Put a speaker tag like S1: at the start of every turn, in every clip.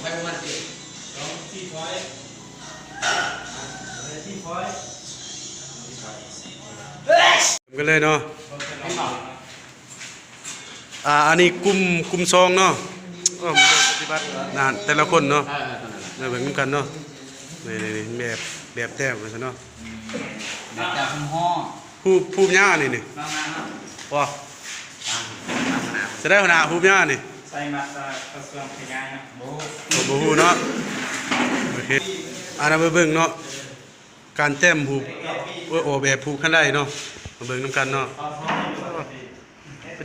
S1: ไปประมาณ4ที่พอยที่พอย
S2: กันเลยเนาะอันนี้กลุ่มซองเนาะปฏิบัตินานแต่ละคนเนาะเหมือนกันเนาะนี่แบบแต้มเลยเนาะ
S1: แบบแต่คุณพ่อ
S2: ผู้ย่านี่ว้าจะได้หัวหน้าผู้ย่านี่
S1: ใส่มากระทรวงพยานนะ
S2: โอ้โหเนาะโอเคอันนั้นเบิ่งเนาะการแต้มผูโอแบบผูขั้นได้เนาะมาเบิ่งน้ำกันเนาะ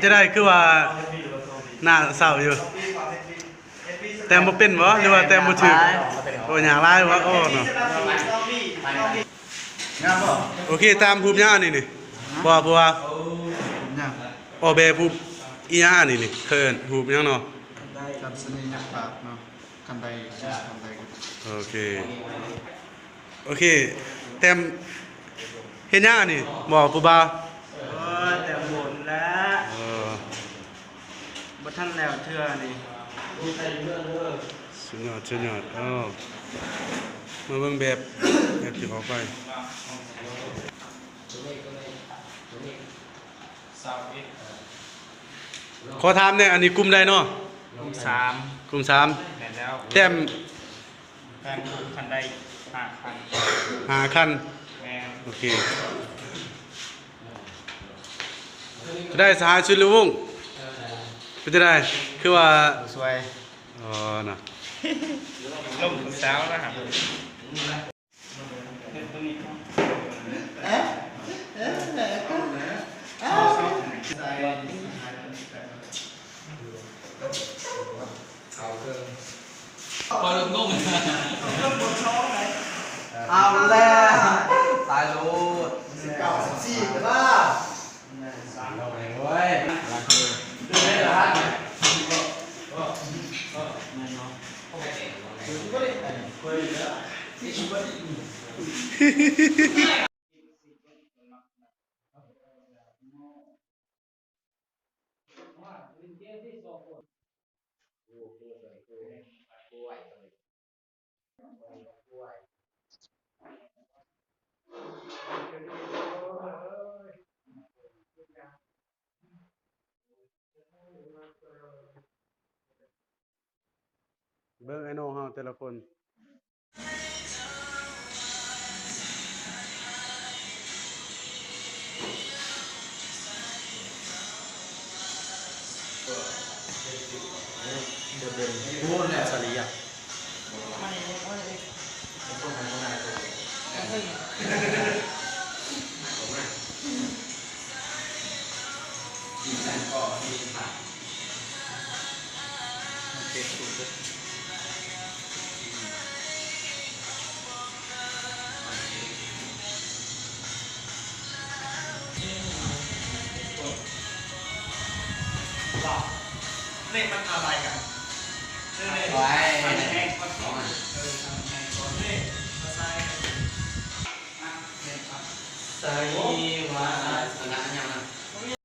S2: จะได้คือว่าหน้าเศร้าอยู่แต้มบ่เป็นบ่หรือว่าแต้มบ่ถึกโอ้ยอย่างไรวะโอ้เนาะโอเคตามผูย่านี่เพราะว่าออกแบบผูอีย่านี่เคินผูยังเนาะ
S1: กันสนิยักษ์ปากเนาะกันใด
S2: โอเคแต้มเฮ็ดย่านี่บอกผู้บ่าว
S1: แต่หมดแล้วบ่ทันแล้วเทื่อนี่
S2: สุดยอดมาเบิ่งแบบที่เขาไปขอถามเนี่ยอันนี้กลุ่มใดเนาะ
S1: กลุ่ม
S2: 3
S1: แม่นแล้ว
S2: แต้ม
S1: คันใด
S2: 5คัน
S1: แม่น
S2: โอเคจะได้สหายชุดหรือวงเป็นจะได้คือว่า
S1: สวย
S2: น่ะ
S1: ลมสาวนะครับพอลงงง
S3: เอาแล้วตายรูด19 14กันละ
S1: 3เราเองเว้ย
S3: ได้เหรอฮะ
S2: เบิ่งไอ้น้องเฮาแต่ละคน
S3: พูดแล้วสลีอ่ะ
S1: เล่นมันอะไรกัน
S3: ไว้